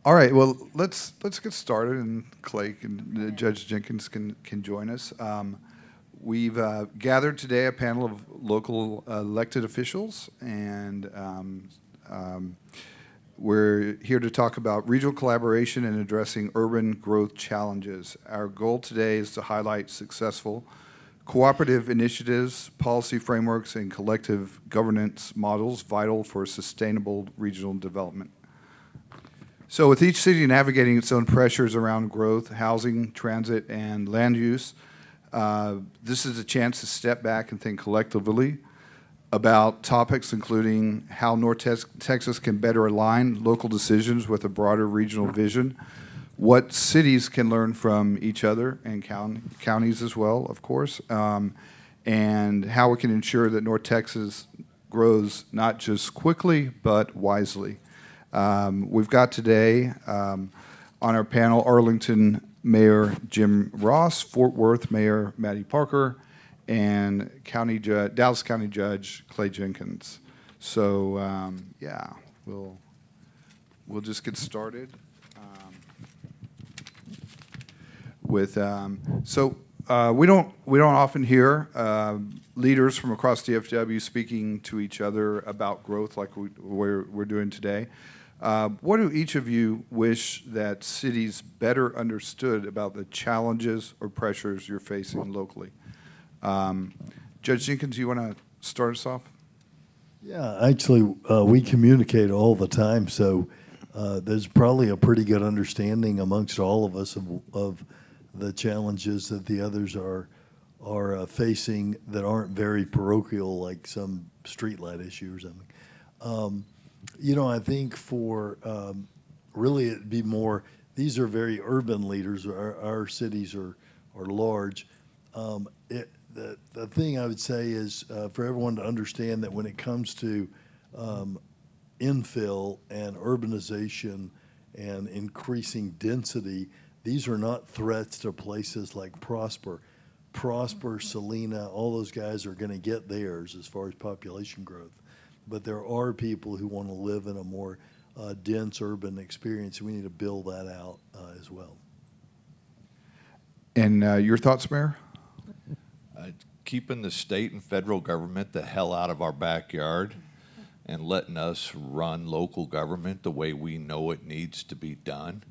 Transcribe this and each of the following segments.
All right, well, let's get started, and Clay and Judge Jenkins can join us. We've gathered today a panel of local elected officials, and we're here to talk about regional collaboration and addressing urban growth challenges. Our goal today is to highlight successful cooperative initiatives, policy frameworks, and collective governance models vital for sustainable regional development. So with each city navigating its own pressures around growth, housing, transit, and land use, this is a chance to step back and think collectively about topics including how North Texas can better align local decisions with a broader regional vision, what cities can learn from each other, and counties as well, of course, and how we can ensure that North Texas grows not just quickly, but wisely. We've got today on our panel Arlington Mayor Jim Ross, Fort Worth Mayor Mattie Parker, and Dallas County Judge Clay Jenkins. So yeah, we'll just get started with. We don't often hear leaders from across DFW speaking to each other about growth like we're doing today. What do each of you wish that cities better understood about the challenges or pressures you're facing locally? Judge Jenkins, you want to start us off? Yeah, actually, we communicate all the time, so there's probably a pretty good understanding amongst all of us of the challenges that the others are facing that aren't very parochial, like some streetlight issue or something. I think for really it'd be more, these are very urban leaders. Our cities are large. The thing I would say is for everyone to understand that when it comes to infill and urbanization and increasing density, these are not threats to places like Prosper, Salina, all those guys are going to get theirs as far as population growth. But there are people who want to live in a more dense urban experience, and we need to build that out as well. And your thoughts, Mayor? Keeping the state and federal government the hell out of our backyard and letting us run local government the way we know it needs to be done.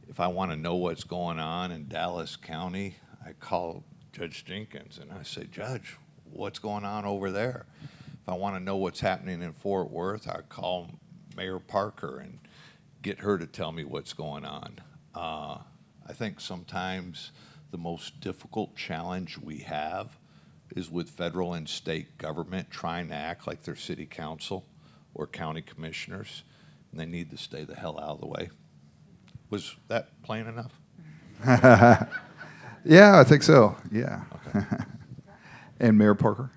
If I want to know what's going on in Dallas County, I call Judge Jenkins and I say, Judge, what's going on over there? If I want to know what's happening in Fort Worth, I call Mayor Parker and get her to tell me what's going on. I think sometimes the most difficult challenge we have is with federal and state government trying to act like they're city council or county commissioners, and they need to stay the hell out of the way. Was that plain enough? Yeah, I think so. Yeah. Okay. And Mayor Parker?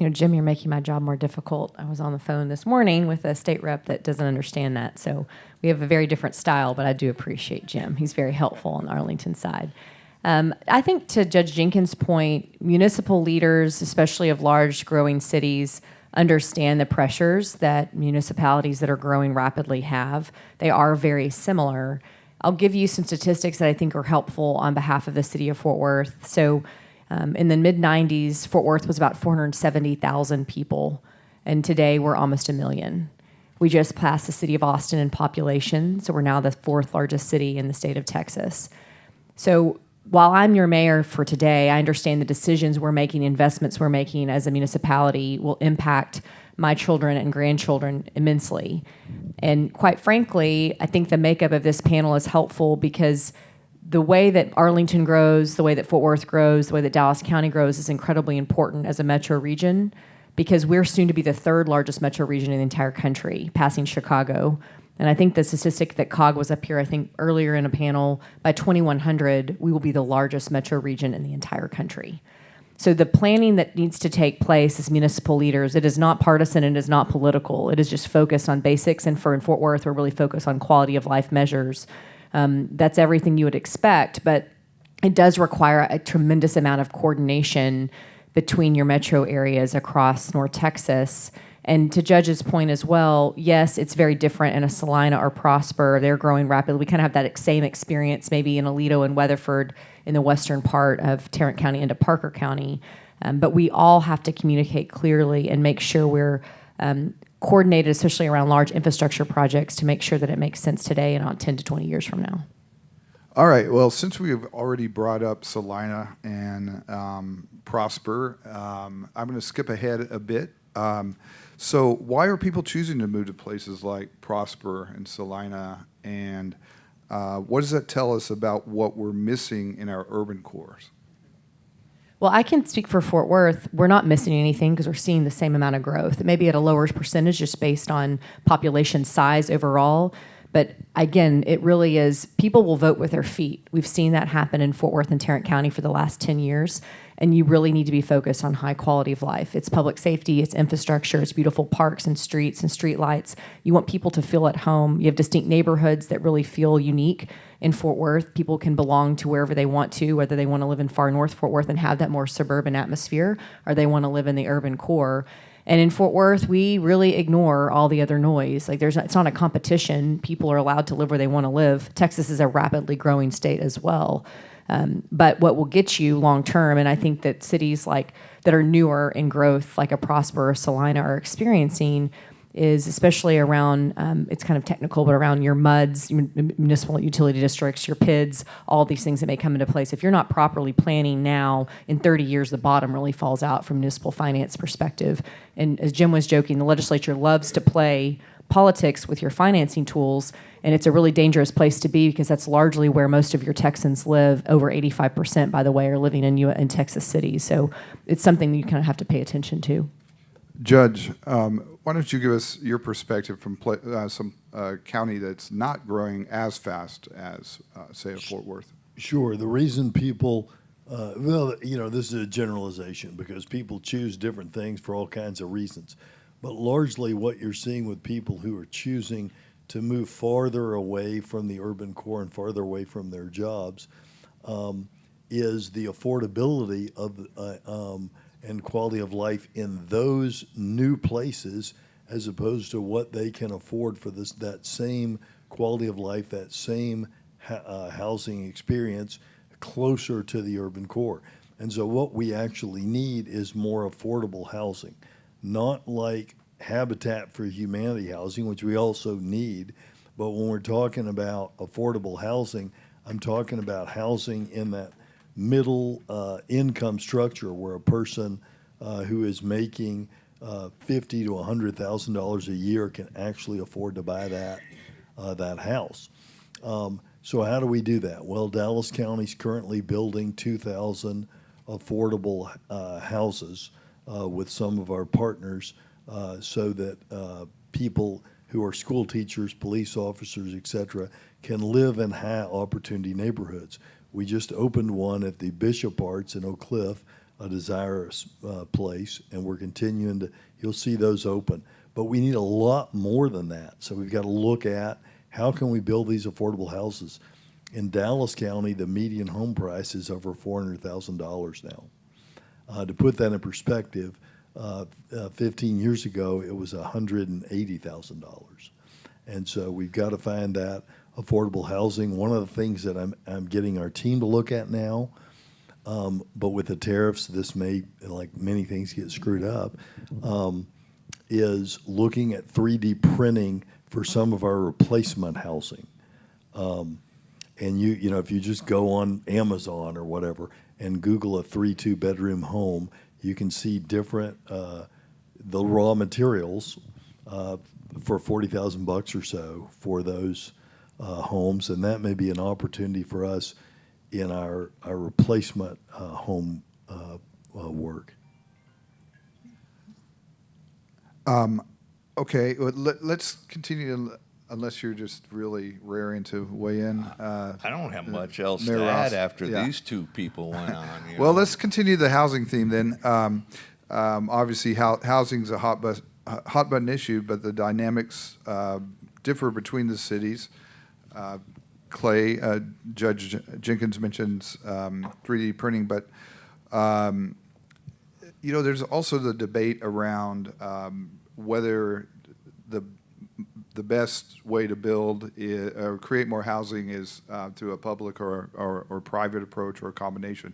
Jim, you're making my job more difficult. I was on the phone this morning with a state rep that doesn't understand that. So we have a very different style, but I do appreciate Jim. He's very helpful on the Arlington side. I think to Judge Jenkins' point, municipal leaders, especially of large growing cities, understand the pressures that municipalities that are growing rapidly have. They are very similar. I'll give you some statistics that I think are helpful on behalf of the city of Fort Worth. So in the mid-90s, Fort Worth was about 470,000 people, and today we're almost 1 million. We just passed the city of Austin in population, so we're now the 4th largest city in the state of Texas. So while I'm your mayor for today, I understand the decisions we're making, investments we're making as a municipality will impact my children and grandchildren immensely. And quite frankly, I think the makeup of this panel is helpful because the way that Arlington grows, the way that Fort Worth grows, the way that Dallas County grows is incredibly important as a metro region because we're soon to be the 3rd largest metro region in the entire country, passing Chicago. And I think the statistic that COG was up here, I think earlier in a panel, by 2100, we will be the largest metro region in the entire country. So the planning that needs to take place as municipal leaders, it is not partisan, it is not political. It is just focused on basics. And in Fort Worth, we're really focused on quality of life measures. That's everything you would expect, but it does require a tremendous amount of coordination between your metro areas across North Texas. And to Judge's point as well, yes, it's very different in a Salina or Prosper. They're growing rapidly. We kind of have that same experience maybe in Aledo and Weatherford in the western part of Tarrant County into Parker County. But we all have to communicate clearly and make sure we're coordinated, especially around large infrastructure projects, to make sure that it makes sense today and not 10 to 20 years from now. All right. Well, since we've already brought up Salina and Prosper, I'm going to skip ahead a bit. So why are people choosing to move to places like Prosper and Salina? And what does that tell us about what we're missing in our urban cores? Well, I can speak for Fort Worth. We're not missing anything because we're seeing the same amount of growth. It may be at a lower percentage just based on population size overall. But again, it really is, people will vote with their feet. We've seen that happen in Fort Worth and Tarrant County for the last 10 years. And you really need to be focused on high quality of life. It's public safety, it's infrastructure, it's beautiful parks and streets and street lights. You want people to feel at home. You have distinct neighborhoods that really feel unique. In Fort Worth, people can belong to wherever they want to, whether they want to live in far north Fort Worth and have that more suburban atmosphere, or they want to live in the urban core. And in Fort Worth, we really ignore all the other noise. Like it's not a competition. People are allowed to live where they want to live. Texas is a rapidly growing state as well. But what will get you long term, and I think that cities like that are newer in growth, like a Prosper or Salina, are experiencing, is especially around, it's kind of technical, but around your MUDs, your municipal utility districts, your PIDs, all these things that may come into place. If you're not properly planning now, in 30 years, the bottom really falls out from municipal finance perspective. And as Jim was joking, the legislature loves to play politics with your financing tools, and it's a really dangerous place to be because that's largely where most of your Texans live. Over 85%, by the way, are living in Texas City. So it's something you kind of have to pay attention to. Judge, why don't you give us your perspective from some county that's not growing as fast as, say, Fort Worth? Sure. The reason people, this is a generalization because people choose different things for all kinds of reasons. But largely what you're seeing with people who are choosing to move farther away from the urban core and farther away from their jobs is the affordability of and quality of life in those new places as opposed to what they can afford for that same quality of life, that same housing experience closer to the urban core. And so what we actually need is more affordable housing, not like Habitat for Humanity housing, which we also need. But when we're talking about affordable housing, I'm talking about housing in that middle income structure where a person who is making $50,000 to $100,000 a year can actually afford to buy that house. So how do we do that? Well, Dallas County's currently building 2,000 affordable houses with some of our partners so that people who are school teachers, police officers, et cetera, can live in high opportunity neighborhoods. We just opened one at the Bishop Arts in Oak Cliff, a desirous place, and we're continuing to, you'll see those open. But we need a lot more than that. So we've got to look at how can we build these affordable houses. In Dallas County, the median home price is over $400,000 now. To put that in perspective, 15 years ago, it was $180,000. And so we've got to find that affordable housing. One of the things that I'm getting our team to look at now, but with the tariffs, this may, like many things, get screwed up, is looking at 3D printing for some of our replacement housing. And you know, if you just go on Amazon or whatever and Google a 3-2 bedroom home, you can see different the raw materials for $40,000 or so for those homes, and that may be an opportunity for us in our replacement home work. Okay, well, let's continue, unless you're just really raring to weigh in. I don't have much else Mayor to Ross, add after yeah. these two people went on. Well, let's continue the housing theme then. Obviously, housing's a hot button issue, but the dynamics differ between the cities. Clay, Judge Jenkins mentions 3D printing, but you know, there's also the debate around whether the best way to build or create more housing is through a public or private approach or a combination.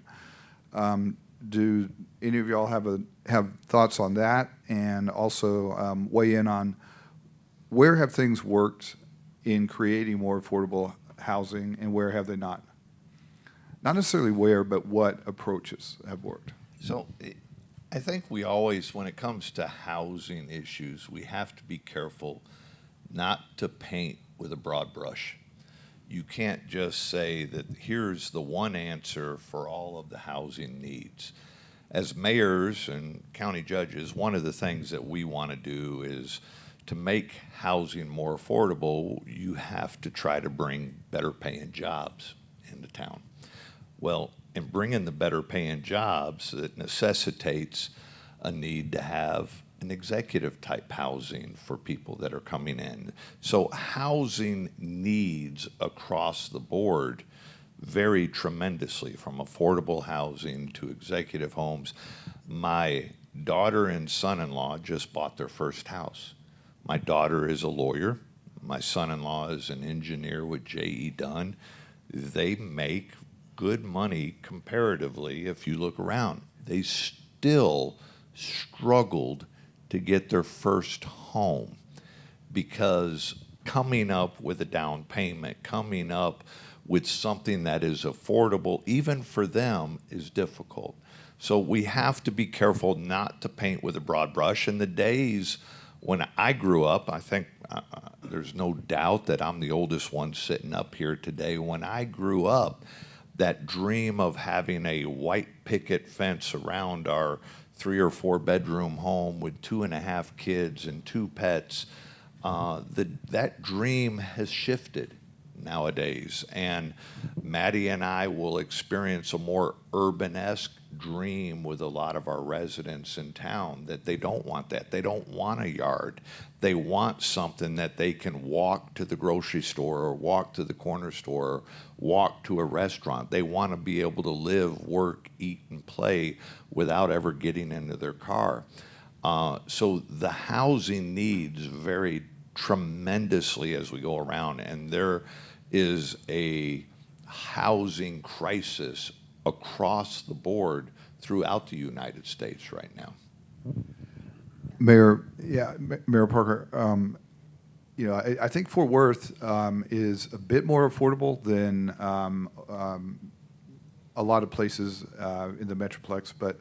Do any of y'all have thoughts on that, and also weigh in on where have things worked in creating more affordable housing and where have they not? Not necessarily where, but what approaches have worked. So I think we always, when it comes to housing issues, we have to be careful not to paint with a broad brush. You can't just say that here's the one answer for all of the housing needs. As mayors and county judges, one of the things that we want to do is to make housing more affordable, you have to try to bring better paying jobs into town. Well, in bringing the better paying jobs, it necessitates a need to have an executive type housing for people that are coming in. So housing needs across the board vary tremendously, from affordable housing to executive homes. My daughter and son-in-law just bought their first house. My daughter is a lawyer. My son-in-law is an engineer with J.E. Dunn. They make good money comparatively if you look around. They still struggled to get their first home because coming up with a down payment, coming up with something that is affordable, even for them, is difficult. So we have to be careful not to paint with a broad brush. In the days when I grew up, I think there's no doubt that I'm the oldest one sitting up here today. When I grew up, that dream of having a white picket fence around our 3 or 4 bedroom home with 2.5 kids and 2 pets, that dream has shifted nowadays. And Mattie and I will experience a more urban-esque dream with a lot of our residents in town, that they don't want that. They don't want a yard. They want something that they can walk to the grocery store or walk to the corner store or walk to a restaurant. They want to be able to live, work, eat, and play without ever getting into their car. So the housing needs vary tremendously as we go around, and there is a housing crisis across the board throughout the United States right now. Mayor Parker, I think Fort Worth is a bit more affordable than a lot of places in the Metroplex, but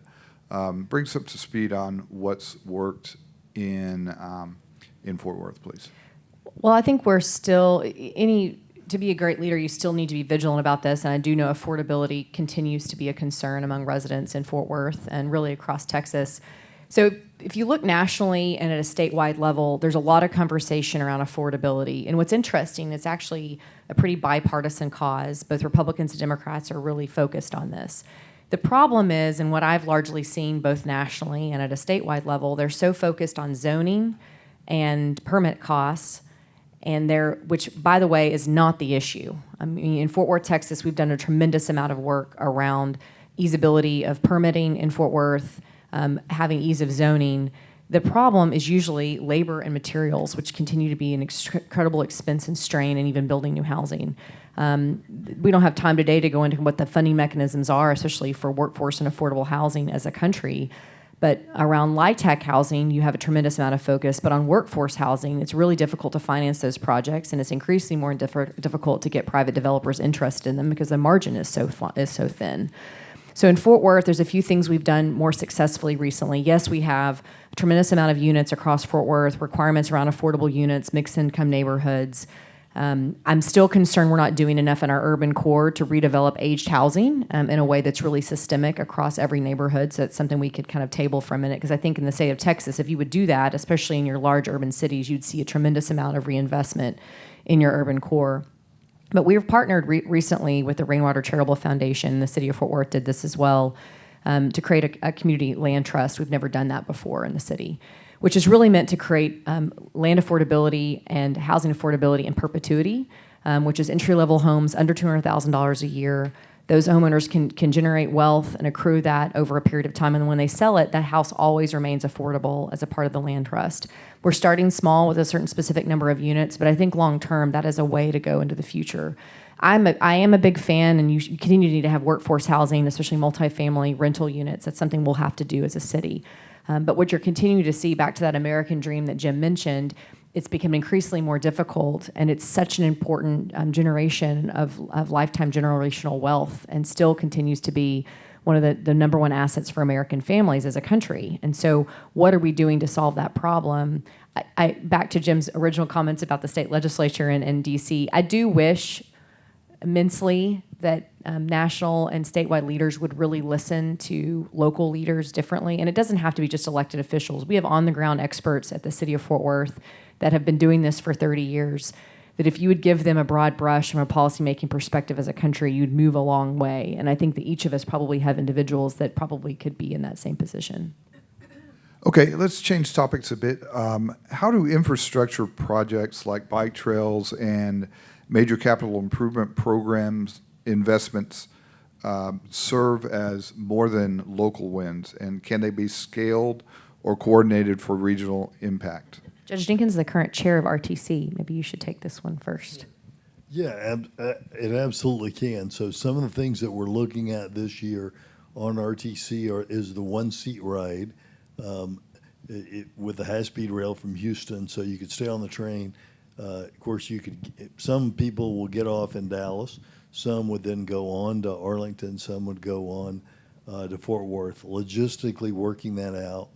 bring us up to speed on what's worked in Fort Worth, please. Well, I think we're still, to be a great leader, you still need to be vigilant about this, and I do know affordability continues to be a concern among residents in Fort Worth and really across Texas. So if you look nationally and at a statewide level, there's a lot of conversation around affordability. And what's interesting, it's actually a pretty bipartisan cause. Both Republicans and Democrats are really focused on this. The problem is, and what I've largely seen both nationally and at a statewide level, they're so focused on zoning and permit costs, which, by the way, is not the issue. I mean, in Fort Worth, Texas, we've done a tremendous amount of work around easeability of permitting in Fort Worth, having ease of zoning. The problem is usually labor and materials, which continue to be an incredible expense and strain in even building new housing. We don't have time today to go into what the funding mechanisms are, especially for workforce and affordable housing as a country. But around LIHTC housing, you have a tremendous amount of focus. But on workforce housing, it's really difficult to finance those projects, and it's increasingly more difficult to get private developers interested in them because the margin is so thin. So in Fort Worth, there's a few things we've done more successfully recently. Yes, we have a tremendous amount of units across Fort Worth, requirements around affordable units, mixed income neighborhoods. I'm still concerned we're not doing enough in our urban core to redevelop aged housing in a way that's really systemic across every neighborhood. So it's something we could kind of table for a minute, because I think in the state of Texas, if you would do that, especially in your large urban cities, you'd see a tremendous amount of reinvestment in your urban core. But we've partnered recently with the Rainwater Charitable Foundation. The city of Fort Worth did this as well, to create a community land trust. We've never done that before in the city, which is really meant to create land affordability and housing affordability in perpetuity, which is entry-level homes under $200,000 a year Those homeowners can generate wealth and accrue that over a period of time. And when they sell it, that house always remains affordable as a part of the land trust. We're starting small with a certain specific number of units, but I think long term, that is a way to go into the future. I am a big fan, and you continue to need to have workforce housing, especially multifamily rental units. That's something we'll have to do as a city. But what you're continuing to see, back to that American dream that Jim mentioned, it's become increasingly more difficult, and it's such an important generation of lifetime generational wealth, and still continues to be one of the number one assets for American families as a country. And so what are we doing to solve that problem? Back to Jim's original comments about the state legislature in D.C., I do wish immensely that national and statewide leaders would really listen to local leaders differently. And it doesn't have to be just elected officials. We have on-the-ground experts at the city of Fort Worth that have been doing this for 30 years, that if you would give them a broad brush from a policymaking perspective as a country, you'd move a long way. And I think that each of us probably have individuals that probably could be in that same position. Okay, let's change topics a bit. How do infrastructure projects like bike trails and major capital improvement programs, investments, serve as more than local wins? And can they be scaled or coordinated for regional impact? Judge Jenkins is the current chair of RTC. Maybe you should take this one first. Yeah, it absolutely can. So some of the things that we're looking at this year on RTC is the one-seat ride with the high-speed rail from Houston, so you could stay on the train. Of course, some people will get off in Dallas. Some would then go on to Arlington. Some would go on to Fort Worth. Logistically working that out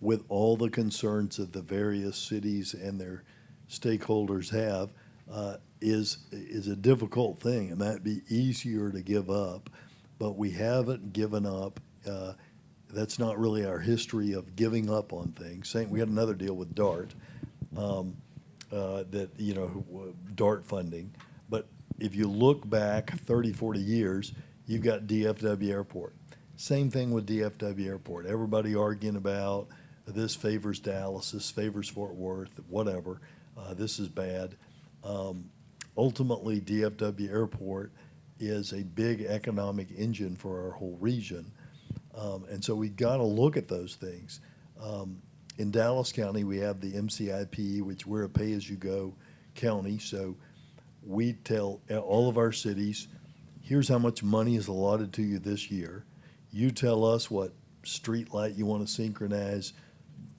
with all the concerns that the various cities and their stakeholders have is a difficult thing. It might be easier to give up, but we haven't given up. That's not really our history of giving up on things. We had another deal with DART. DART funding. But if you look back 30, 40 years, you've got DFW Airport. Same thing with DFW Airport. Everybody arguing about this favors Dallas, this favors Fort Worth, whatever. This is bad. Ultimately, DFW Airport is a big economic engine for our whole region. And so we've got to look at those things. In Dallas County, we have the MCIP, which we're a pay-as-you-go county. So we tell all of our cities, here's how much money is allotted to you this year. You tell us what street light you want to synchronize,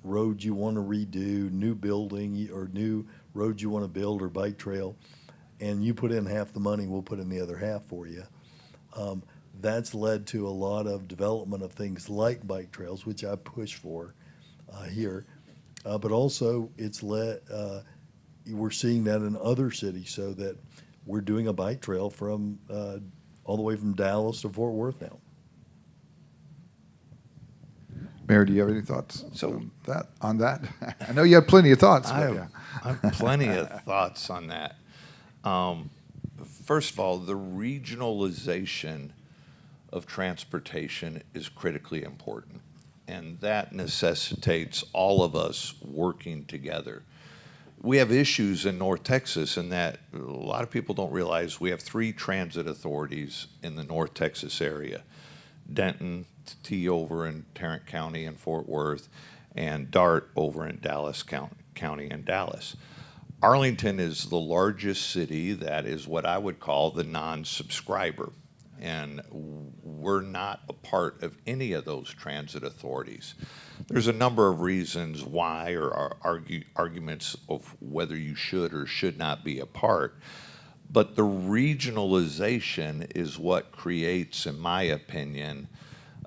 road you want to redo, new building or new road you want to build or bike trail, and you put in half the money, we'll put in the other half for you. That's led to a lot of development of things like bike trails, which I push for here, but also we're seeing that in other cities, so that we're doing a bike trail from all the way from Dallas to Fort Worth now. Mayor, do you have any thoughts on that? I know you have plenty of thoughts. I have plenty of thoughts on that. First of all, the regionalization of transportation is critically important, and that necessitates all of us working together. We have issues in North Texas in that a lot of people don't realize we have 3 transit authorities in the North Texas area: Denton, T over in Tarrant County and Fort Worth, and DART over in Dallas County and Dallas. Arlington is the largest city that is what I would call the non-subscriber, and we're not a part of any of those transit authorities. There's a number of reasons why, or arguments of whether you should or should not be a part, but the regionalization is what creates, in my opinion,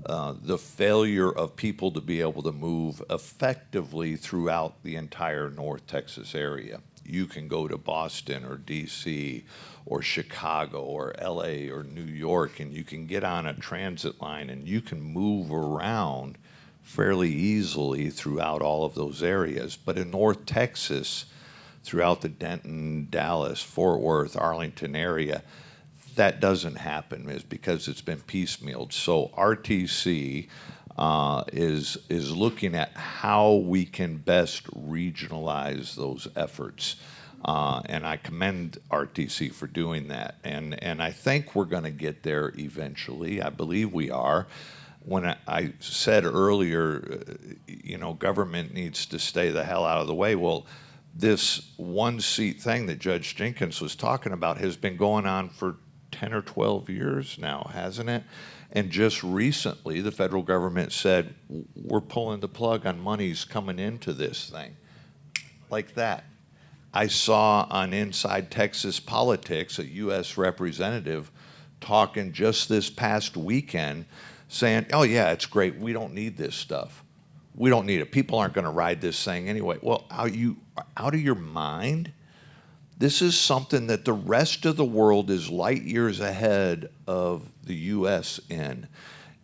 the failure of people to be able to move effectively throughout the entire North Texas area. You can go to Boston or DC or Chicago or LA or New York, and you can get on a transit line and you can move around fairly easily throughout all of those areas. But in North Texas, throughout the Denton, Dallas, Fort Worth, Arlington area, that doesn't happen, is because it's been piecemealed. So RTC is looking at how we can best regionalize those efforts. And I commend RTC for doing that. And I think we're going to get there eventually. I believe we are. When I said earlier, government needs to stay the hell out of the way. Well, this one-seat thing that Judge Jenkins was talking about has been going on for 10 or 12 years now, hasn't it? And just recently, the federal government said, we're pulling the plug on monies coming into this thing. Like that. I saw on Inside Texas Politics a U.S. representative talking just this past weekend saying, oh yeah, it's great, we don't need this stuff. We don't need it. People aren't going to ride this thing anyway. Well, are you out of your mind? This is something that the rest of the world is light years ahead of the U.S. in.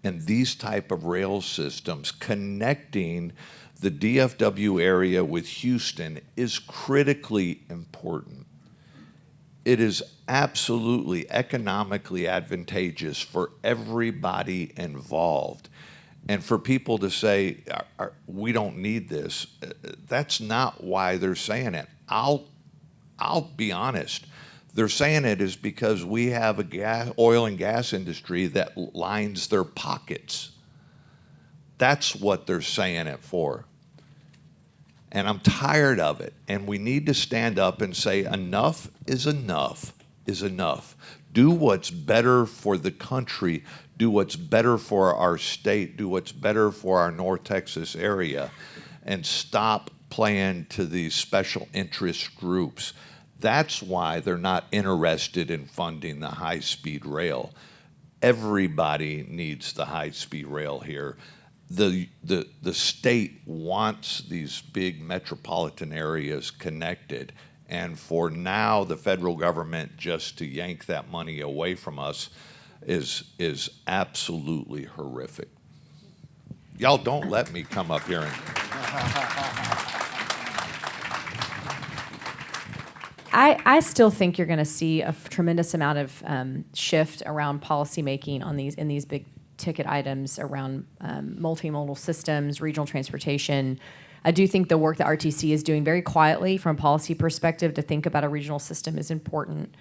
And these type of rail systems connecting the DFW area with Houston is critically important. It is absolutely economically advantageous for everybody involved. And for people to say, we don't need this, that's not why they're saying it. I'll be honest. They're saying it is because we have a oil and gas industry that lines their pockets. That's what they're saying it for. And I'm tired of it. And we need to stand up and say enough is enough is enough. Do what's better for the country. Do what's better for our state. Do what's better for our North Texas area. And stop playing to these special interest groups. That's why they're not interested in funding the high-speed rail. Everybody needs the high-speed rail here. The state wants these big metropolitan areas connected, and for now the federal government just to yank that money away from us is absolutely horrific. Y'all don't let me come up here and I still think you're going to see a tremendous amount of shift around policymaking on in these big ticket items around multimodal systems, regional transportation. I do think the work that RTC is doing very quietly from a policy perspective to think about a regional system is important.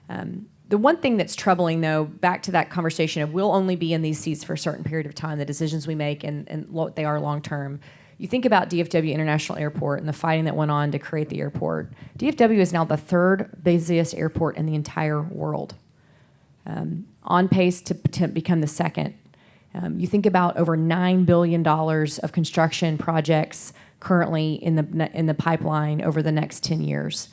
The one thing that's troubling, though, back to that conversation of we'll only be in these seats for a certain period of time, the decisions we make and what they are long term. You think about DFW International Airport and the fighting that went on to create the airport. DFW is now the third busiest airport in the entire world, on pace to become the second. You think about over $9 billion of construction projects currently in the pipeline over the next 10 years.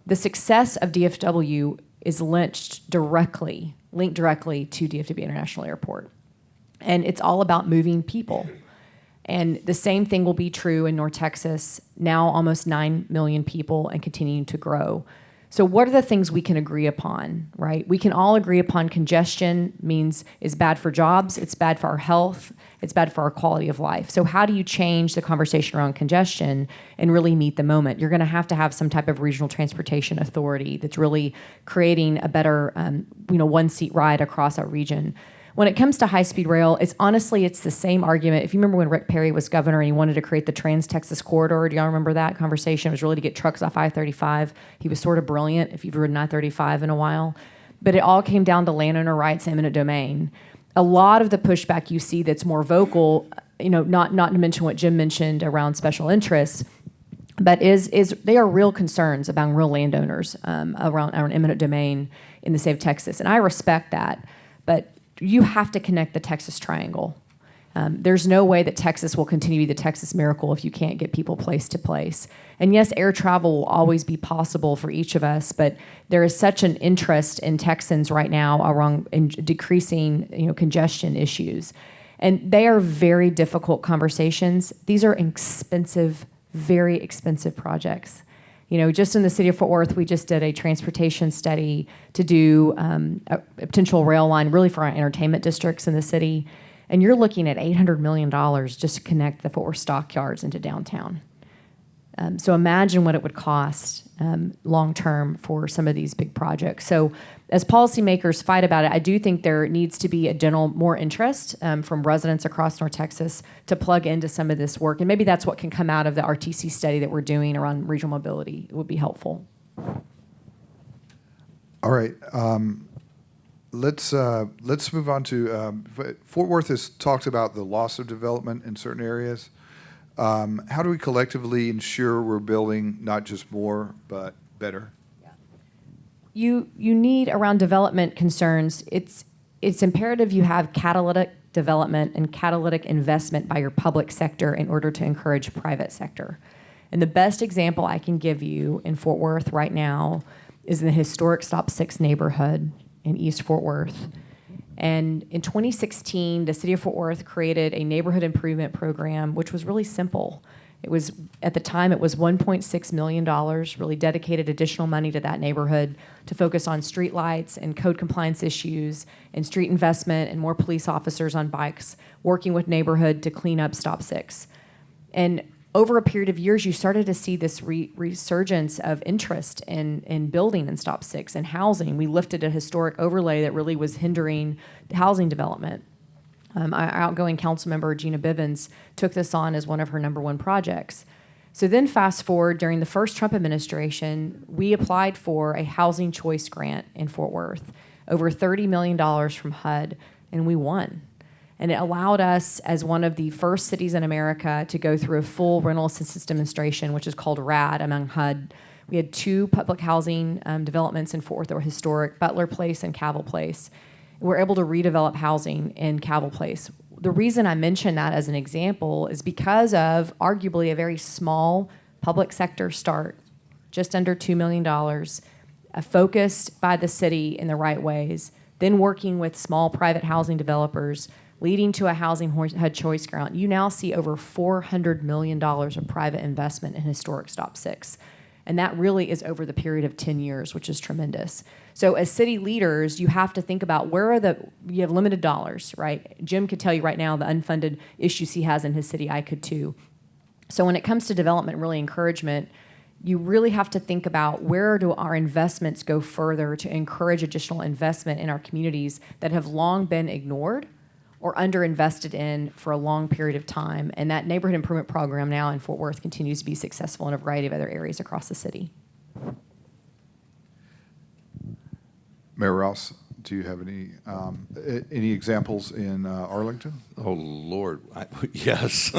The success of DFW is linked directly to DFW International Airport. And it's all about moving people. And the same thing will be true in North Texas, now almost 9 million people and continuing to grow. So what are the things we can agree upon, right? We can all agree upon congestion is bad for jobs, it's bad for our health, it's bad for our quality of life. So how do you change the conversation around congestion and really meet the moment? You're gonna have to have some type of regional transportation authority that's really creating a better one-seat ride across our region. When it comes to high-speed rail, it's the same argument. If you remember when Rick Perry was governor and he wanted to create the Trans-Texas Corridor, do y'all remember that conversation? It was really to get trucks off I-35. He was sort of brilliant if you've ridden I-35 in a while. But it all came down to landowner rights, eminent domain. A lot of the pushback you see that's more vocal, not to mention what Jim mentioned around special interests, but they are real concerns about real landowners around eminent domain in the state of Texas. And I respect that, but you have to connect the Texas Triangle. There's no way that Texas will continue to be the Texas miracle if you can't get people place to place. And yes, air travel will always be possible for each of us, but there is such an interest in Texans right now around decreasing congestion issues. And they are very difficult conversations. These are expensive, very expensive projects. Just in the city of Fort Worth, we just did a transportation study to do a potential rail line really for our entertainment districts in the city. And you're looking at $800 million just to connect the Fort Worth stockyards into downtown. So imagine what it would cost long-term for some of these big projects. So as policymakers fight about it, I do think there needs to be a general more interest from residents across North Texas to plug into some of this work. And maybe that's what can come out of the RTC study that we're doing around regional mobility. It would be helpful. All right. Let's move on to Fort Worth has talked about the loss of development in certain areas. How do we collectively ensure we're building not just more but better? You need, around development concerns, it's imperative you have catalytic development and catalytic investment by your public sector in order to encourage private sector. And the best example I can give you in Fort Worth right now is in the historic Stop 6 neighborhood in East Fort Worth. And in 2016, the city of Fort Worth created a neighborhood improvement program, which was really simple. It was, at the time, it was $1.6 million, really dedicated additional money to that neighborhood to focus on street lights and code compliance issues and street investment and more police officers on bikes working with neighborhood to clean up Stop 6. And over a period of years, you started to see this resurgence of interest in building in Stop 6 and housing. We lifted a historic overlay that really was hindering the housing development. Our outgoing council member, Gina Bivens, took this on as one of her #1 projects. So then fast forward, during the first Trump administration, we applied for a housing choice grant in Fort Worth, over $30 million from HUD, and we won. And it allowed us, as one of the first cities in America, to go through a full rental assistance demonstration, which is called RAD among HUD. We had 2 public housing developments in Fort Worth that were historic, Butler Place and Cavill Place. We're able to redevelop housing in Cavill Place. The reason I mention that as an example is because of arguably a very small public sector start, just under $2 million, focused by the city in the right ways, then working with small private housing developers, leading to a housing HUD choice grant. You now see over $400 million of private investment in historic Stop 6. And that really is over the period of 10 years, which is tremendous. So as city leaders, you have to think about you have limited dollars, right? Jim could tell you right now the unfunded issues he has in his city, I could too. So when it comes to development, really encouragement, you really have to think about where do our investments go further to encourage additional investment in our communities that have long been ignored or underinvested in for a long period of time. And that neighborhood improvement program now in Fort Worth continues to be successful in a variety of other areas across the city. Mayor Rouse, do you have any examples in Arlington? Oh, Lord. Yes.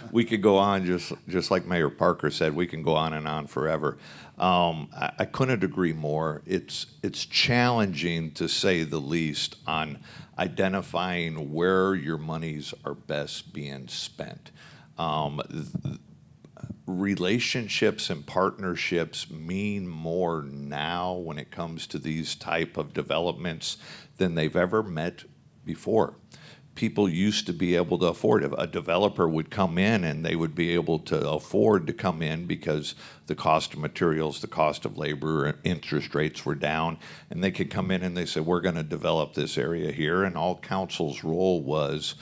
We could go on, just like Mayor Parker said, we can go on and on forever. I couldn't agree more. It's challenging, to say the least, on identifying where your monies are best being spent. Relationships and partnerships mean more now when it comes to these type of developments than they've ever met before. People used to be able to afford it. A developer would come in and they would be able to afford to come in because the cost of materials, the cost of labor, interest rates were down, and they could come in and they said, we're going to develop this area here, and all council's role was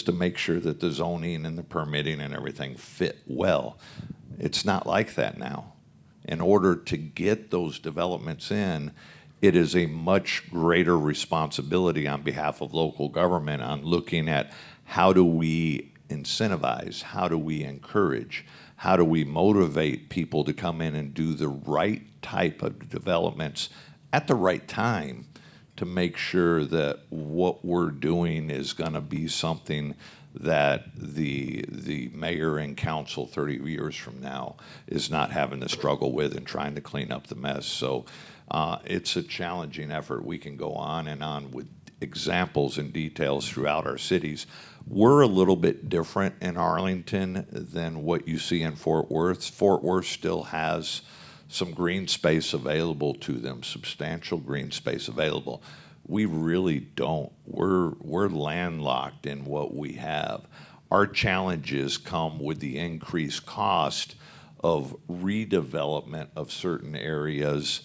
to make sure that the zoning and the permitting and everything fit well. It's not like that now. In order to get those developments in, it is a much greater responsibility on behalf of local government on looking at how do we incentivize, how do we encourage, how do we motivate people to come in and do the right type of developments at the right time to make sure that what we're doing is going to be something that the mayor and council 30 years from now is not having to struggle with and trying to clean up the mess. So it's a challenging effort. We can go on and on with examples and details throughout our cities. We're a little bit different in Arlington than what you see in Fort Worth. Fort Worth still has some green space available to them, substantial green space available. We really don't. We're landlocked in what we have. Our challenges come with the increased cost of redevelopment of certain areas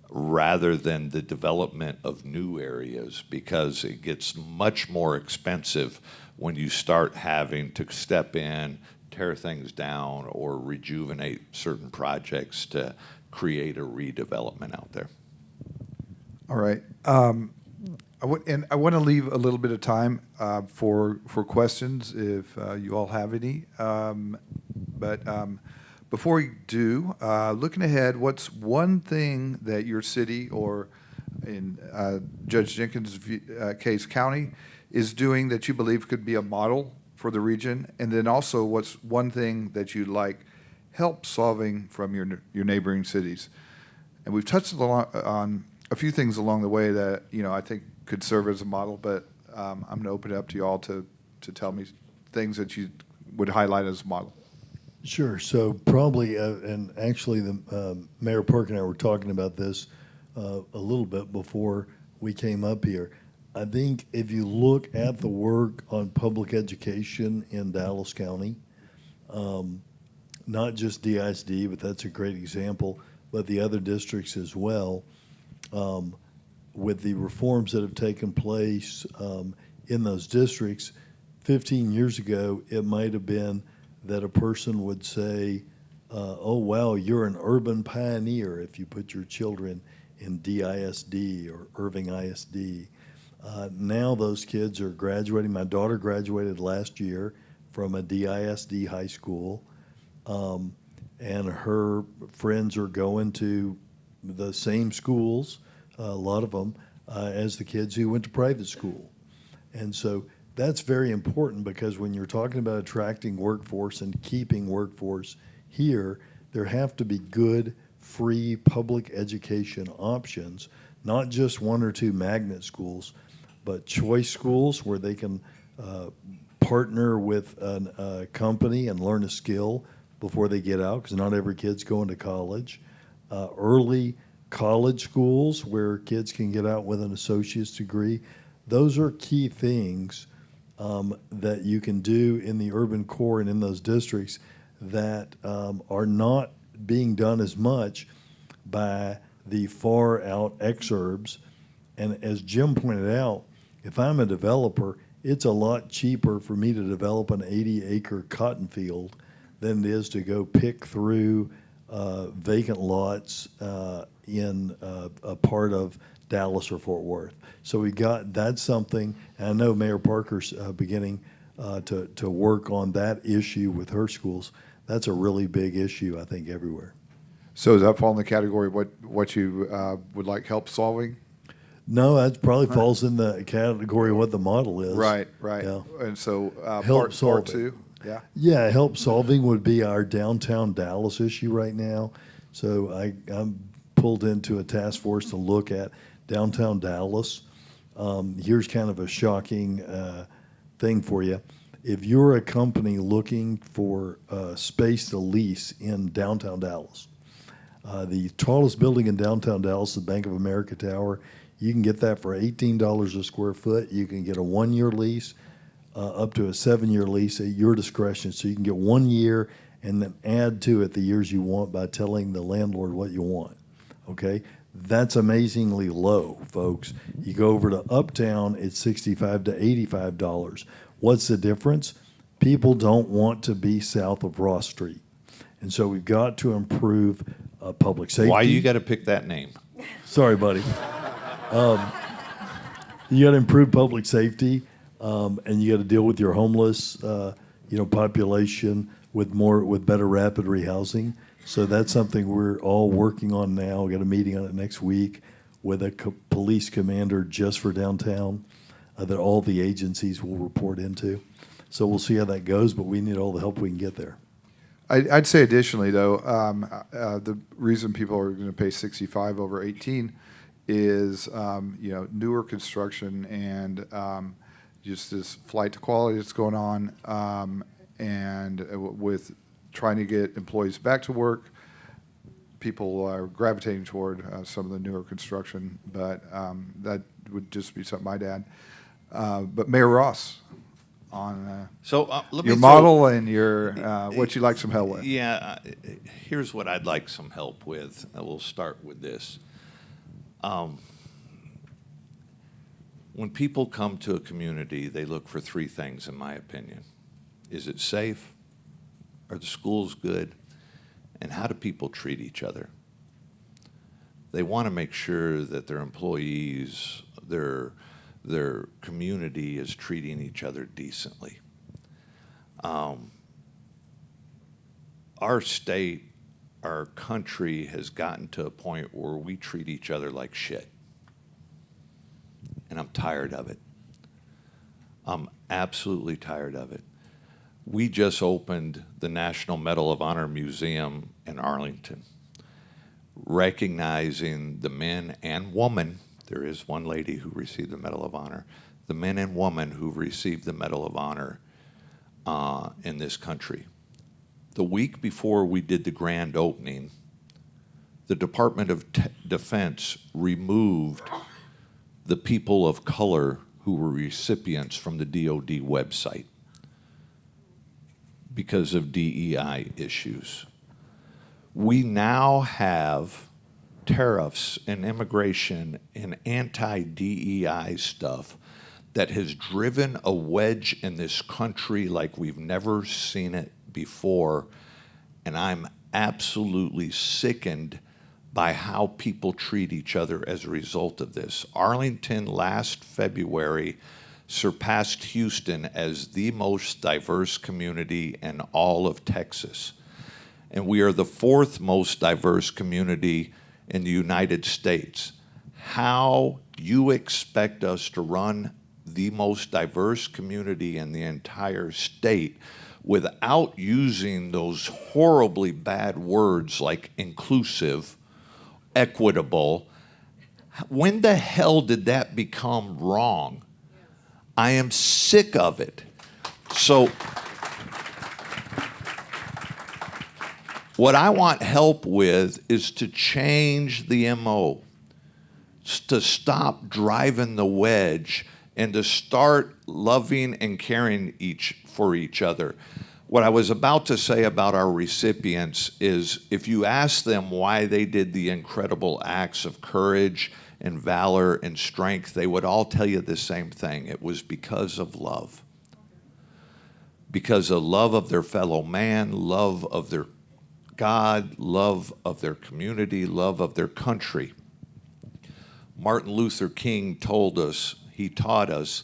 rather than the development of new areas, because it gets much more expensive when you start having to step in, tear things down, or rejuvenate certain projects to create a redevelopment out there. All right. I want to leave a little bit of time for questions if you all have any. But Before we do, looking ahead, what's one thing that your city or in Judge Jenkins' case, county, is doing that you believe could be a model for the region? And then also, what's one thing that you'd like help solving from your neighboring cities? And we've touched on a few things along the way that, I think could serve as a model, but I'm going to open it up to you all to tell me things that you would highlight as a model. Sure. So probably, and actually, the Mayor Park and I were talking about this a little bit before we came up here. I think if you look at the work on public education in Dallas County, not just DISD, but that's a great example, but the other districts as well, with the reforms that have taken place in those districts. 15 years ago, it might have been that a person would say, oh, wow, you're an urban pioneer if you put your children in DISD or Irving ISD. Now those kids are graduating. My daughter graduated last year from a DISD high school, and her friends are going to the same schools, a lot of them, as the kids who went to private school. And so that's very important, because when you're talking about attracting workforce and keeping workforce here, there have to be good, free public education options, not just one or two magnet schools, but choice schools where they can partner with a company and learn a skill before they get out, because not every kid's going to college. Early college schools where kids can get out with an associate's degree. Those are key things that you can do in the urban core and in those districts that are not being done as much by the far out exurbs. And as Jim pointed out, if I'm a developer, it's a lot cheaper for me to develop an 80-acre cotton field than it is to go pick through vacant lots in a part of Dallas or Fort Worth. So that's something, and I know Mayor Parker's beginning to work on that issue with her schools. That's a really big issue, I think, everywhere. So does that fall in the category of what you would like help solving? No, that probably falls in the category of what the model is. Right. Yeah. And so Help part solve it. two, yeah. Yeah, help solving would be our downtown Dallas issue right now. So I'm pulled into a task force to look at downtown Dallas. Here's kind of a shocking thing for you. If you're a company looking for space to lease in downtown Dallas, the tallest building in downtown Dallas, the Bank of America Tower, you can get that for $18 a square foot. You can get a 1-year lease, up to a 7-year lease at your discretion. So you can get 1 year and then add to it the years you want by telling the landlord what you want. Okay? That's amazingly low, folks. You go over to Uptown, it's $65 to $85. What's the difference? People don't want to be south of Ross Street. And so we've got to improve public safety. Why you got to pick that name? Sorry, buddy. You got to improve public safety, and you got to deal with your homeless, population with better rapid rehousing. So that's something we're all working on now. We got a meeting on it next week with a police commander just for downtown that all the agencies will report into. So we'll see how that goes, but we need all the help we can get there. I'd say additionally, though, the reason people are going to pay 65 over 18 is, newer construction and just this flight to quality that's going on, and with trying to get employees back to work, people are gravitating toward some of the newer construction, but that would just be something I'd add. But Mayor Ross, on let me your model and your what you'd like some help with. Yeah, here's what I'd like some help with. We'll start with this. When people come to a community, they look for three things, in my opinion. Is it safe? Are the schools good? And how do people treat each other? They want to make sure that their employees, their community is treating each other decently. our state, our country has gotten to a point where we treat each other like shit. And I'm tired of it. I'm absolutely tired of it. We just opened the National Medal of Honor Museum in Arlington, recognizing the men and women. There is one lady who received the Medal of Honor. The men and women who received the Medal of Honor in this country. The week before we did the grand opening, the Department of Defense removed the people of color who were recipients from the DoD website because of DEI issues. We now have tariffs and immigration and anti-DEI stuff that has driven a wedge in this country like we've never seen it before, and I'm absolutely sickened by how people treat each other as a result of this. Arlington last February surpassed Houston as the most diverse community in all of Texas. And we are the fourth most diverse community in the United States. How you expect us to run the most diverse community in the entire state without using those horribly bad words like inclusive, equitable? When the hell did that become wrong? I am sick of it. So what I want help with is to change the MO, to stop driving the wedge and to start loving and caring for each other. What I was about to say about our recipients is if you ask them why they did the incredible acts of courage and valor and strength, they would all tell you the same thing. It was because of love. Because of love of their fellow man, love of their God, love of their community, love of their country. Martin Luther King he taught us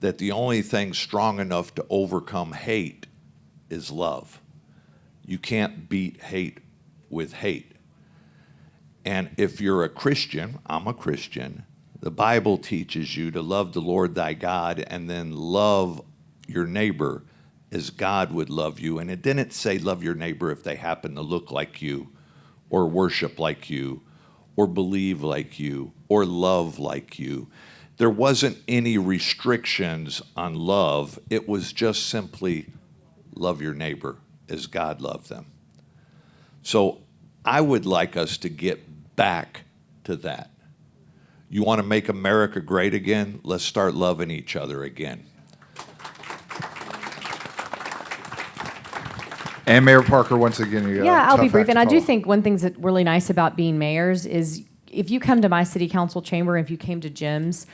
that the only thing strong enough to overcome hate is love. You can't beat hate with hate. And if you're a Christian, I'm a Christian, the Bible teaches you to love the Lord thy God and then love your neighbor as God would love you. And it didn't say love your neighbor if they happen to look like you or worship like you or believe like you or love like you. There wasn't any restrictions on love. It was just simply love your neighbor as God loved them. So I would like us to get back to that. You want to make America great again? Let's start loving each other again. And Mayor Parker, once again, you got Yeah, a I'll tough be brief. act And to I do follow. think one thing that's really nice about being mayors is if you come to my city council chamber, if you came to Jim's,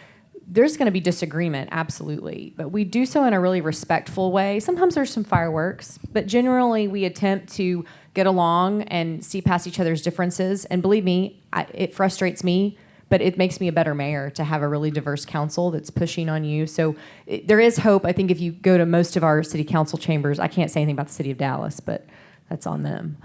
there's going to be disagreement, absolutely. But we do so in a really respectful way. Sometimes there's some fireworks, but generally we attempt to get along and see past each other's differences. And believe me, it frustrates me, but it makes me a better mayor to have a really diverse council that's pushing on you. So there is hope. I think if you go to most of our city council chambers, I can't say anything about the city of Dallas, but that's on them.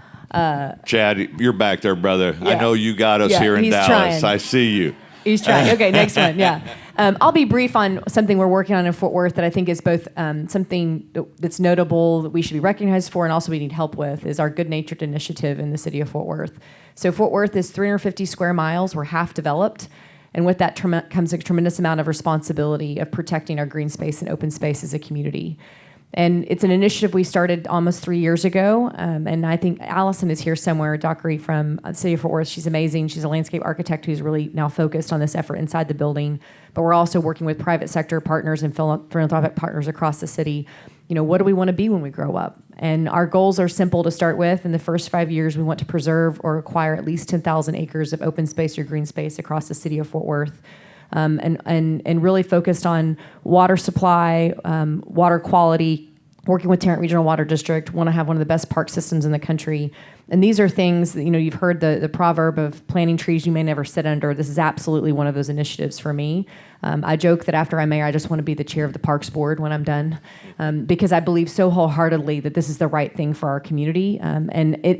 Chad, you're back there, brother. I Yeah. know you got us Yeah, here in he's Dallas. trying. I see you. He's trying. Okay, next one. Yeah. I'll be brief on something we're working on in Fort Worth that I think is both something that's notable that we should be recognized for and also we need help with is our Good Natured initiative in the city of Fort Worth. So Fort Worth is 350 square miles. We're half developed. And with that comes a tremendous amount of responsibility of protecting our green space and open space as a community. And it's an initiative we started almost 3 years ago. And I think Allison is here somewhere, Dockery from the city of Fort Worth. She's amazing. She's a landscape architect who's really now focused on this effort inside the building. But we're also working with private sector partners and philanthropic partners across the city. You know, what do we want to be when we grow up? And our goals are simple to start with. In the first 5 years, we want to preserve or acquire at least 10,000 acres of open space or green space across the city of Fort Worth. And really focused on water supply, water quality, working with Tarrant Regional Water District, want to have one of the best park systems in the country. And these are things that, you've heard the proverb of planting trees you may never sit under. This is absolutely one of those initiatives for me. I joke that after I'm mayor, I just want to be the chair of the Parks Board when I'm done, because I believe so wholeheartedly that this is the right thing for our community.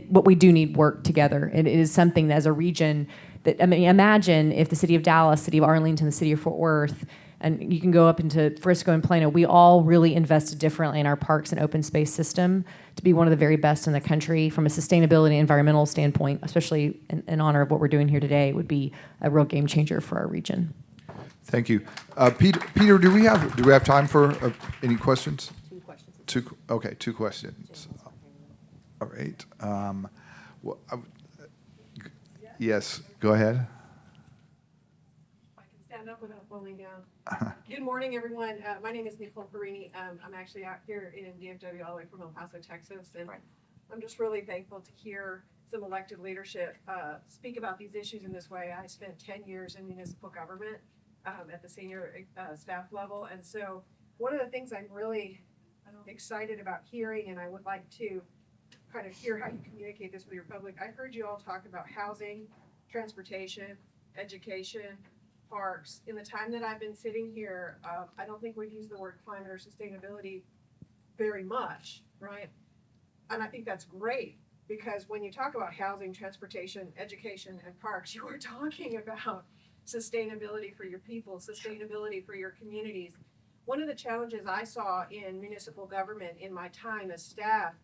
What we do need work together. It is something that as a region that, imagine if the city of Dallas, city of Arlington, the city of Fort Worth, and you can go up into Frisco and Plano, we all really invested differently in our parks and open space system to be one of the very best in the country from a sustainability and environmental standpoint, especially in honor of what we're doing here today. It would be a real game changer for our region. Thank you. Peter, do we have time for any questions? 2 questions. Two questions. All right. Yes, go ahead. I can stand up without falling down. Good morning, everyone. My name is Nicole Perini. I'm actually out here in DFW all the way from El Paso, Texas, and I'm just really thankful to hear some elected leadership speak about these issues in this way. I spent 10 years in municipal government at the senior staff level, and so one of the things I'm really excited about hearing, and I would like to kind of hear how you communicate this with your public. I heard you all talk about housing, transportation, education, parks. In the time that I've been sitting here, I don't think we've used the word climate or sustainability very much, right? And I think that's great, because when you talk about housing, transportation, education, and parks, you are talking about sustainability for your people, sustainability for your communities. One of the challenges I saw in municipal government in my time as staff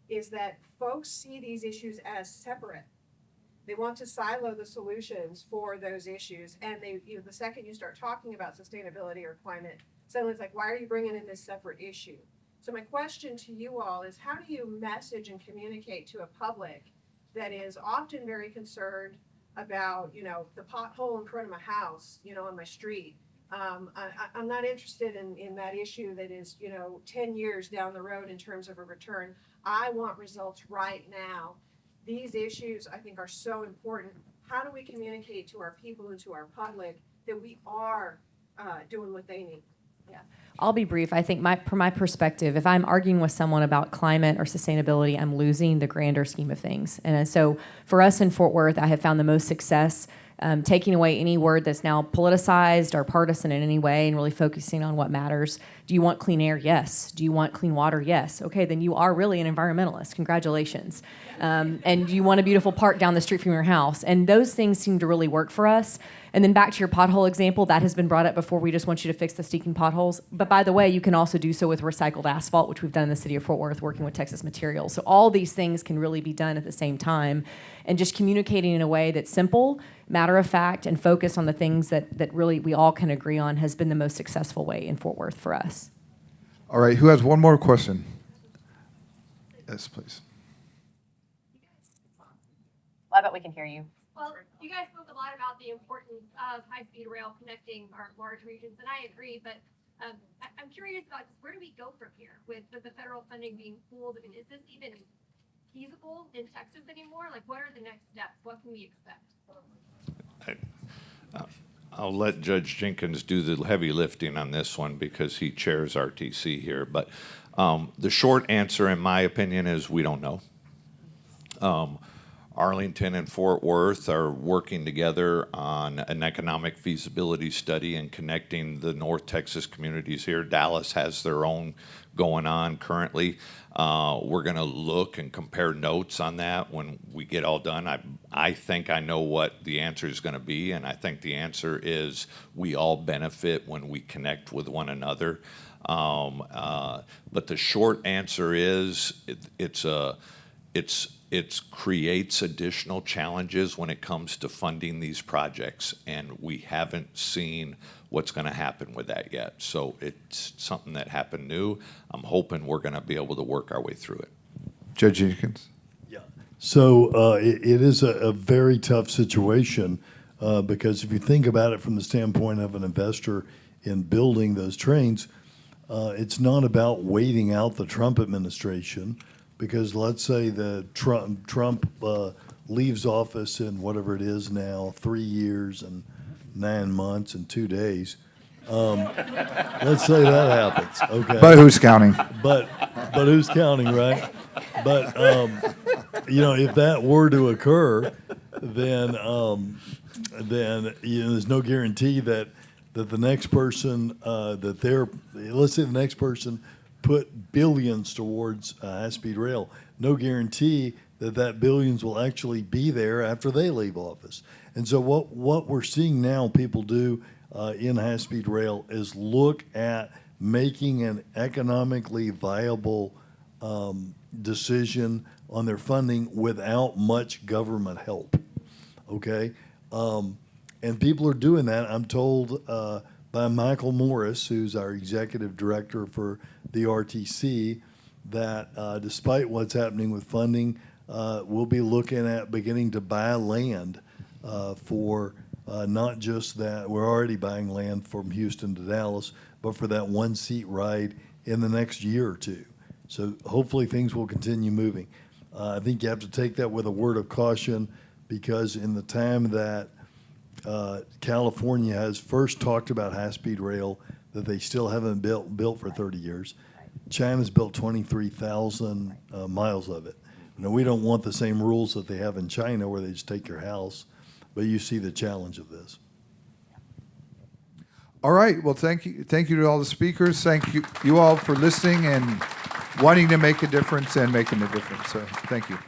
is that folks see these issues as separate. They want to silo the solutions for those issues, and the second you start talking about sustainability or climate, suddenly it's like, why are you bringing in this separate issue? So my question to you all is, how do you message and communicate to a public that is often very concerned about, the pothole in front of my house, on my street? I'm not interested in that issue that is, 10 years down the road in terms of a return. I want results right now. These issues, I think, are so important. How do we communicate to our people and to our public that we are doing what they need? Yeah, I'll be brief. I think from my perspective, if I'm arguing with someone about climate or sustainability, I'm losing the grander scheme of things. And so for us in Fort Worth, I have found the most success taking away any word that's now politicized or partisan in any way and really focusing on what matters. Do you want clean air? Yes. Do you want clean water? Yes. Okay, then you are really an environmentalist. Congratulations. And you want a beautiful park down the street from your house. And those things seem to really work for us. And then back to your pothole example, that has been brought up before. We just want you to fix the stinking potholes. But by the way, you can also do so with recycled asphalt, which we've done in the city of Fort Worth, working with Texas Materials. So all these things can really be done at the same time. And just communicating in a way that's simple, matter of fact, and focused on the things that really we all can agree on has been the most successful way in Fort Worth for us. All right, who has one more question? Yes, please. Well, I bet we can hear you. Well, you guys spoke a lot about the importance of high-speed rail connecting our large regions, and I agree, but I'm curious about just where do we go from here with the federal funding being pooled? I mean, is this even feasible in Texas anymore? Like, what are the next steps? What can we expect? I'll let Judge Jenkins do the heavy lifting on this one because he chairs RTC here. But the short answer, in my opinion, is we don't know. Arlington and Fort Worth are working together on an economic feasibility study and connecting the North Texas communities here. Dallas has their own going on currently. We're going to look and compare notes on that when we get all done. I think I know what the answer is going to be, and I think the answer is we all benefit when we connect with one another. But the short answer is it creates additional challenges when it comes to funding these projects, and we haven't seen what's going to happen with that yet. So it's something that happened new. I'm hoping we're going to be able to work our way through it. Judge Jenkins. Yeah. So it is a very tough situation because if you think about it from the standpoint of an investor in building those trains, it's not about waiting out the Trump administration. Because let's say the Trump leaves office in whatever it is now, 3 years and 9 months and 2 days. Let's say that happens, okay? But who's counting? But who's counting, right? But if that were to occur, then there's no guarantee that the next person let's say the next person put billions towards high-speed rail. No guarantee that billions will actually be there after they leave office. And so what we're seeing now people do in high-speed rail is look at making an economically viable decision on their funding without much government help, okay? And people are doing that, I'm told, by Michael Morris, who's our executive director for the RTC, that despite what's happening with funding, we'll be looking at beginning to buy land for not just that, we're already buying land from Houston to Dallas, but for that one-seat ride in the next year or two. So hopefully things will continue moving. I think you have to take that with a word of caution, because in the time that California has first talked about high-speed rail that they still haven't built for 30 years, China's built 23,000 miles of it. Now, we don't want the same rules that they have in China where they just take your house, but you see the challenge of this. All right. Well, thank you to all the speakers. Thank you all for listening and wanting to make a difference and making a difference. So thank you.